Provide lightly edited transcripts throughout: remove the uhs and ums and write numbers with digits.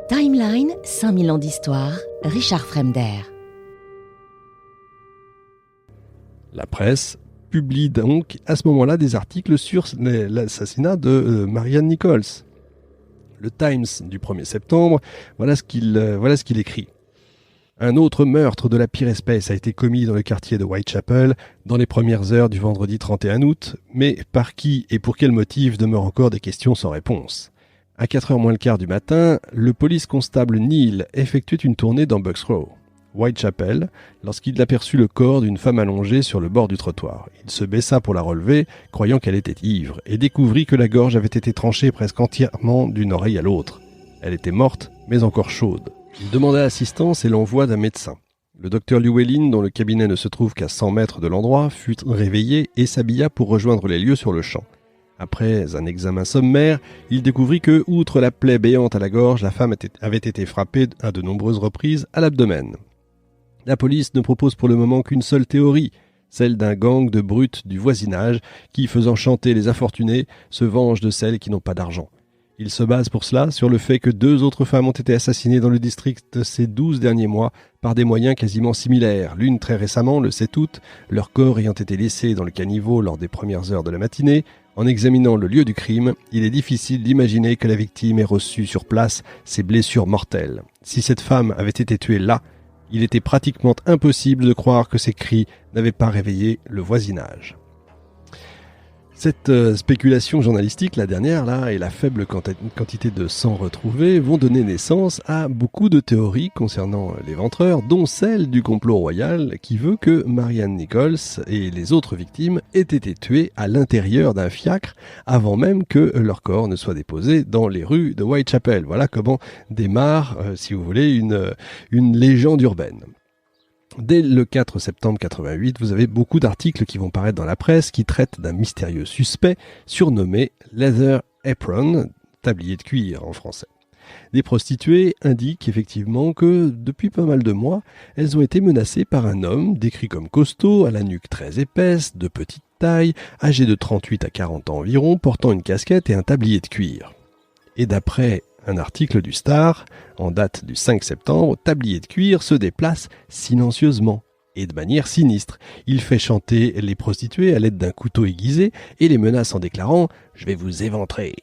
Timeline, 5000 ans d'histoire, Richard Fremder. La presse publie donc à ce moment-là des articles sur l'assassinat de Marianne Nichols. Le Times du 1er septembre, voilà ce qu'il écrit. Un autre meurtre de la pire espèce a été commis dans le quartier de Whitechapel dans les premières heures du vendredi 31 août, mais par qui et pour quel motif demeurent encore des questions sans réponse. À 4h moins le quart du matin, le police constable Neal effectuait une tournée dans Bucks Row, Whitechapel, lorsqu'il aperçut le corps d'une femme allongée sur le bord du trottoir. Il se baissa pour la relever, croyant qu'elle était ivre, et découvrit que la gorge avait été tranchée presque entièrement d'une oreille à l'autre. Elle était morte, mais encore chaude. Il demanda assistance et l'envoi d'un médecin. Le docteur Llewellyn, dont le cabinet ne se trouve qu'à 100 mètres de l'endroit, fut réveillé et s'habilla pour rejoindre les lieux sur le champ. Après un examen sommaire, il découvrit que, outre la plaie béante à la gorge, la femme avait été frappée à de nombreuses reprises à l'abdomen. La police ne propose pour le moment qu'une seule théorie, celle d'un gang de brutes du voisinage qui, faisant chanter les infortunés, se venge de celles qui n'ont pas d'argent. Il se base pour cela sur le fait que 2 autres femmes ont été assassinées dans le district ces 12 derniers mois par des moyens quasiment similaires. L'une très récemment, le 7 août, leur corps ayant été laissé dans le caniveau lors des premières heures de la matinée. En examinant le lieu du crime, il est difficile d'imaginer que la victime ait reçu sur place ces blessures mortelles. Si cette femme avait été tuée là, il était pratiquement impossible de croire que ces cris n'avaient pas réveillé le voisinage. Cette spéculation journalistique, la dernière là, et la faible quantité de sang retrouvé vont donner naissance à beaucoup de théories concernant l'éventreur, dont celle du complot royal qui veut que Marianne Nichols et les autres victimes aient été tuées à l'intérieur d'un fiacre avant même que leur corps ne soit déposé dans les rues de Whitechapel. Voilà comment démarre, si vous voulez, une légende urbaine. Dès le 4 septembre 88, vous avez beaucoup d'articles qui vont paraître dans la presse qui traitent d'un mystérieux suspect surnommé Leather Apron, tablier de cuir en français. Des prostituées indiquent effectivement que, depuis pas mal de mois, elles ont été menacées par un homme décrit comme costaud, à la nuque très épaisse, de petite taille, âgé de 38 à 40 ans environ, portant une casquette et un tablier de cuir. Et d'après un article du Star, en date du 5 septembre, tablier de cuir se déplace silencieusement et de manière sinistre. Il fait chanter les prostituées à l'aide d'un couteau aiguisé et les menace en déclarant « Je vais vous éventrer ».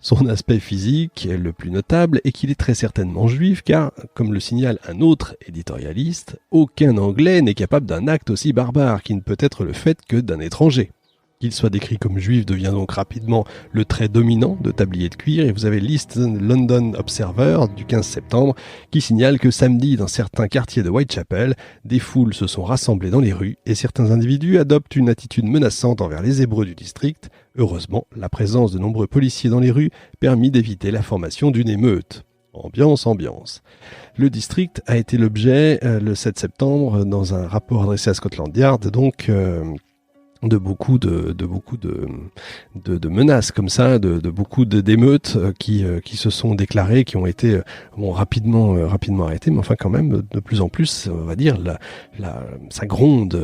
Son aspect physique le plus notable est qu'il est très certainement juif car, comme le signale un autre éditorialiste, aucun Anglais n'est capable d'un acte aussi barbare qui ne peut être le fait que d'un étranger. Qu'il soit décrit comme juif devient donc rapidement le trait dominant de tablier de cuir et vous avez l'East London Observer du 15 septembre qui signale que samedi dans certains quartiers de Whitechapel, des foules se sont rassemblées dans les rues et certains individus adoptent une attitude menaçante envers les Hébreux du district. Heureusement, la présence de nombreux policiers dans les rues permit d'éviter la formation d'une émeute. Ambiance. Le district a été l'objet le 7 septembre dans un rapport adressé à Scotland Yard de beaucoup de menaces comme ça, de beaucoup d'émeutes qui se sont déclarées, qui ont été rapidement arrêtées, mais enfin quand même de plus en plus, on va dire, ça gronde,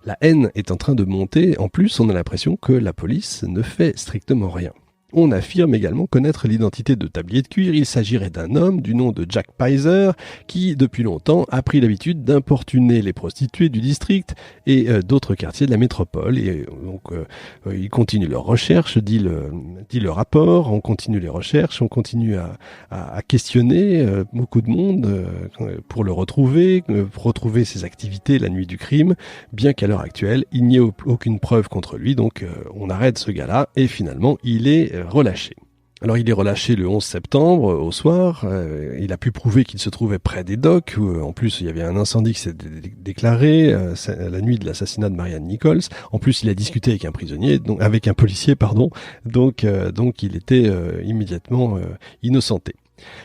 la haine est en train de monter. En plus, on a l'impression que la police ne fait strictement rien. On affirme également connaître l'identité de tablier de cuir. Il s'agirait d'un homme du nom de Jack Pizer qui, depuis longtemps, a pris l'habitude d'importuner les prostituées du district et d'autres quartiers de la métropole. Et donc, ils continuent leurs recherches, dit le rapport. On continue les recherches, on continue à questionner beaucoup de monde pour le retrouver ses activités la nuit du crime, bien qu'à l'heure actuelle, il n'y ait aucune preuve contre lui. Donc, on arrête ce gars-là et finalement, il est relâché. Alors il est relâché le 11 septembre au soir, il a pu prouver qu'il se trouvait près des docks, où en plus il y avait un incendie qui s'est déclaré la nuit de l'assassinat de Marianne Nichols. En plus il a discuté avec avec un policier, donc il était immédiatement innocenté.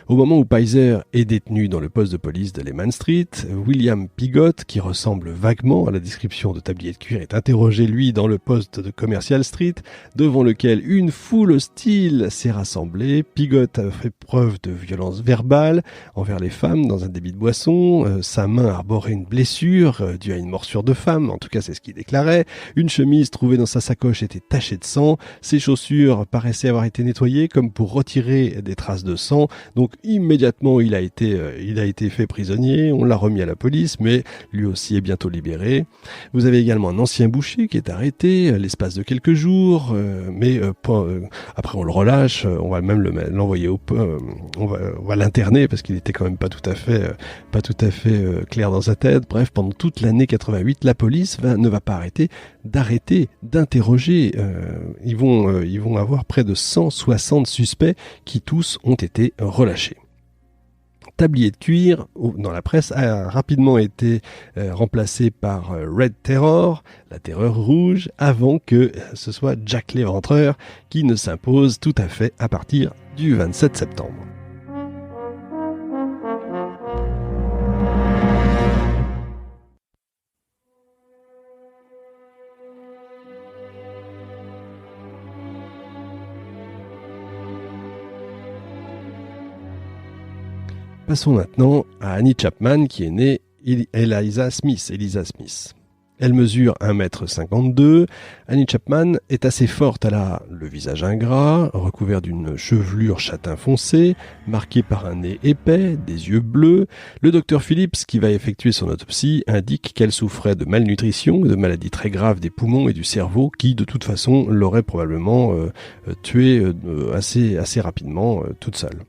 Au moment où Pizer est détenu dans le poste de police de Lehman Street, William Piggott, qui ressemble vaguement à la description de tablier de cuir, est interrogé lui dans le poste de Commercial Street, devant lequel une foule hostile s'est rassemblée. Piggott a fait preuve de violence verbale envers les femmes dans un débit de boisson. Sa main arborait une blessure due à une morsure de femme, en tout cas c'est ce qu'il déclarait. Une chemise trouvée dans sa sacoche était tachée de sang. Ses chaussures paraissaient avoir été nettoyées comme pour retirer des traces de sang. Donc immédiatement, il a été fait prisonnier, on l'a remis à la police, mais lui aussi est bientôt libéré. Vous avez également un ancien boucher qui est arrêté l'espace de quelques jours, après on le relâche, on va même l'envoyer on va l'interner parce qu'il était quand même pas tout à fait clair dans sa tête. Bref, pendant toute l'année 88, la police ne va pas arrêter d'interroger. Ils vont avoir près de 160 suspects qui tous ont été relâchés. Tablier de cuir, dans la presse, a rapidement été remplacé par Red Terror, la terreur rouge, avant que ce soit Jack l'Éventreur qui ne s'impose tout à fait à partir du 27 septembre. Passons maintenant à Annie Chapman qui est née Eliza Smith. Elle mesure 1m52. Annie Chapman est assez forte. Elle a le visage ingrat, recouvert d'une chevelure châtain foncé, marqué par un nez épais, des yeux bleus. Le docteur Phillips, qui va effectuer son autopsie, indique qu'elle souffrait de malnutrition et de maladies très graves des poumons et du cerveau qui, de toute façon, l'auraient probablement tuée assez rapidement, toute seule.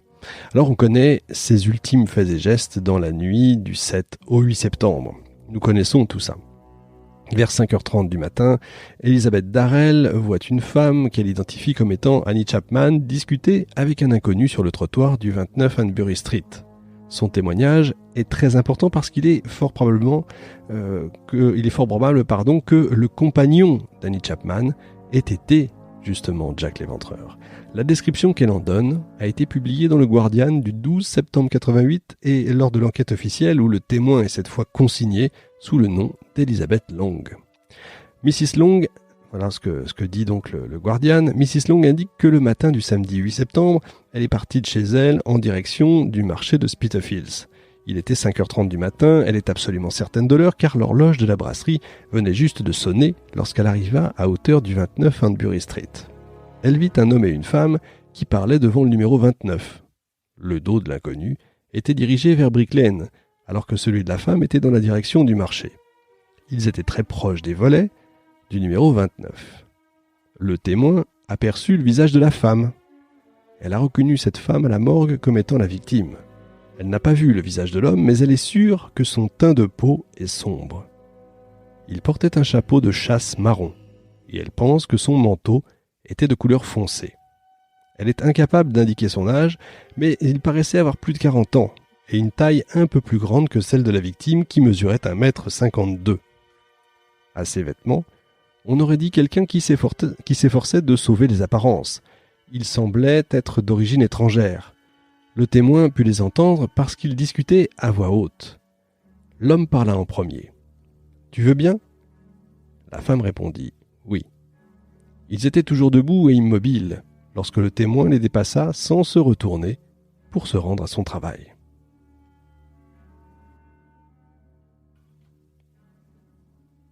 Alors on connaît ses ultimes faits et gestes dans la nuit du 7 au 8 septembre. Nous connaissons tout ça. Vers 5h30 du matin, Elizabeth Darrell voit une femme qu'elle identifie comme étant Annie Chapman discuter avec un inconnu sur le trottoir du 29 Hanbury Street. Son témoignage est très important parce qu'il est fort probable que le compagnon d'Annie Chapman ait été justement Jack l'Éventreur. La description qu'elle en donne a été publiée dans le Guardian du 12 septembre 88 et lors de l'enquête officielle où le témoin est cette fois consigné sous le nom d'Elizabeth Long. Mrs. Long, voilà ce que dit donc le Guardian, Mrs. Long indique que le matin du samedi 8 septembre, elle est partie de chez elle en direction du marché de Spitalfields. Il était 5h30 du matin, elle est absolument certaine de l'heure car l'horloge de la brasserie venait juste de sonner lorsqu'elle arriva à hauteur du 29 Hanbury Street. Elle vit un homme et une femme qui parlaient devant le numéro 29. Le dos de l'inconnu était dirigé vers Brick Lane, alors que celui de la femme était dans la direction du marché. Ils étaient très proches des volets du numéro 29. Le témoin aperçut le visage de la femme. Elle a reconnu cette femme à la morgue comme étant la victime. Elle n'a pas vu le visage de l'homme, mais elle est sûre que son teint de peau est sombre. Il portait un chapeau de chasse marron, et elle pense que son manteau était de couleur foncée. Elle est incapable d'indiquer son âge, mais il paraissait avoir plus de 40 ans, et une taille un peu plus grande que celle de la victime qui mesurait 1m52. À ses vêtements, on aurait dit quelqu'un qui s'efforçait de sauver les apparences. Il semblait être d'origine étrangère. Le témoin put les entendre parce qu'ils discutaient à voix haute. L'homme parla en premier. « Tu veux bien ?» La femme répondit « Oui ». Ils étaient toujours debout et immobiles lorsque le témoin les dépassa sans se retourner pour se rendre à son travail.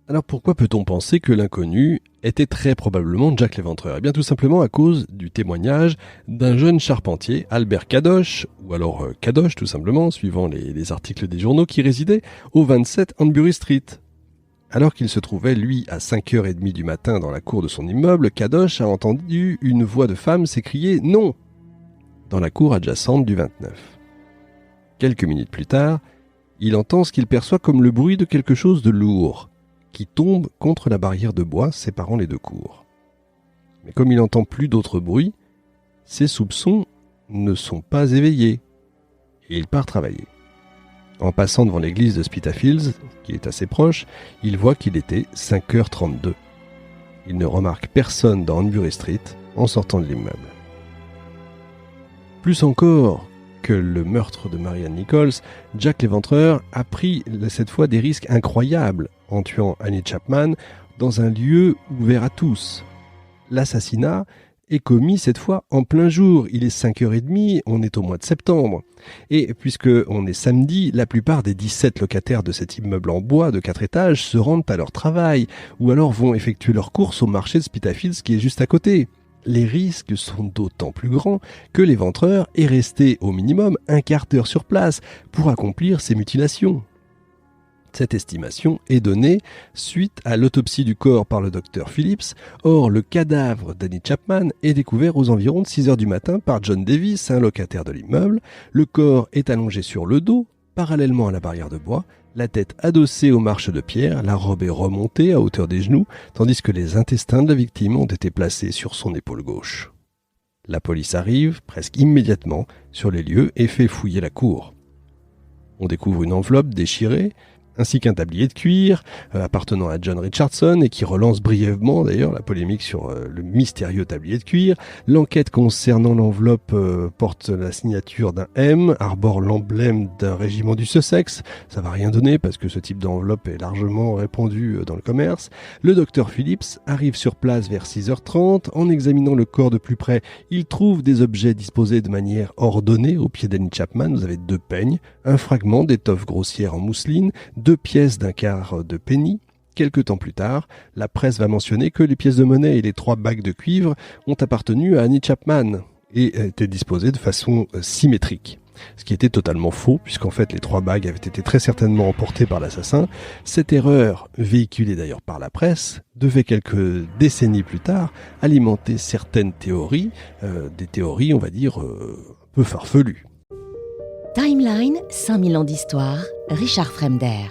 Alors pourquoi peut-on penser que l'inconnu était très probablement Jack l'Éventreur ? Eh bien tout simplement à cause du témoignage d'un jeune charpentier, Albert Kadosh, ou alors Kadosh tout simplement, suivant les articles des journaux, qui résidait au 27 Hanbury Street. Alors qu'il se trouvait, lui, à 5h30 du matin dans la cour de son immeuble, Kadosh a entendu une voix de femme s'écrier « Non !» dans la cour adjacente du 29. Quelques minutes plus tard, il entend ce qu'il perçoit comme le bruit de quelque chose de lourd, qui tombe contre la barrière de bois séparant les deux cours. Mais comme il n'entend plus d'autres bruits, ses soupçons ne sont pas éveillés, et il part travailler. En passant devant l'église de Spitalfields, qui est assez proche, il voit qu'il était 5h32. Il ne remarque personne dans Hanbury Street en sortant de l'immeuble. Plus encore que le meurtre de Marianne Nichols, Jack l'Éventreur a pris cette fois des risques incroyables en tuant Annie Chapman dans un lieu ouvert à tous. L'assassinat est commis cette fois en plein jour. Il est 5h30, on est au mois de septembre. Et puisque on est samedi, la plupart des 17 locataires de cet immeuble en bois de 4 étages se rendent à leur travail ou alors vont effectuer leurs courses au marché de Spitalfields qui est juste à côté. les risques sont d'autant plus grands que l'éventreur est resté au minimum un quart d'heure sur place pour accomplir ces mutilations. Cette estimation est donnée suite à l'autopsie du corps par le docteur Phillips. Or, le cadavre d'Annie Chapman est découvert aux environs de 6 heures du matin par John Davis, un locataire de l'immeuble. Le corps est allongé sur le dos, parallèlement à la barrière de bois, la tête adossée aux marches de pierre, la robe est remontée à hauteur des genoux, tandis que les intestins de la victime ont été placés sur son épaule gauche. La police arrive presque immédiatement sur les lieux et fait fouiller la cour. On découvre une enveloppe déchirée, ainsi qu'un tablier de cuir appartenant à John Richardson et qui relance brièvement d'ailleurs la polémique sur le mystérieux tablier de cuir. L'enquête concernant l'enveloppe porte la signature d'un M, arbore l'emblème d'un régiment du Sussex. Ça va rien donner parce que ce type d'enveloppe est largement répandu dans le commerce. Le docteur Phillips arrive sur place vers 6h30. En examinant le corps de plus près, il trouve des objets disposés de manière ordonnée au pied d'Annie Chapman. Vous avez 2 peignes, un fragment d'étoffe grossière en mousseline, 2 pièces d'un quart de penny. Quelque temps plus tard, la presse va mentionner que les pièces de monnaie et les 3 bagues de cuivre ont appartenu à Annie Chapman et étaient disposées de façon symétrique. Ce qui était totalement faux, puisqu'en fait les 3 bagues avaient été très certainement emportées par l'assassin. Cette erreur, véhiculée d'ailleurs par la presse, devait quelques décennies plus tard alimenter certaines théories, des théories on va dire peu farfelues. Timeline, 5000 ans d'histoire, Richard Fremder.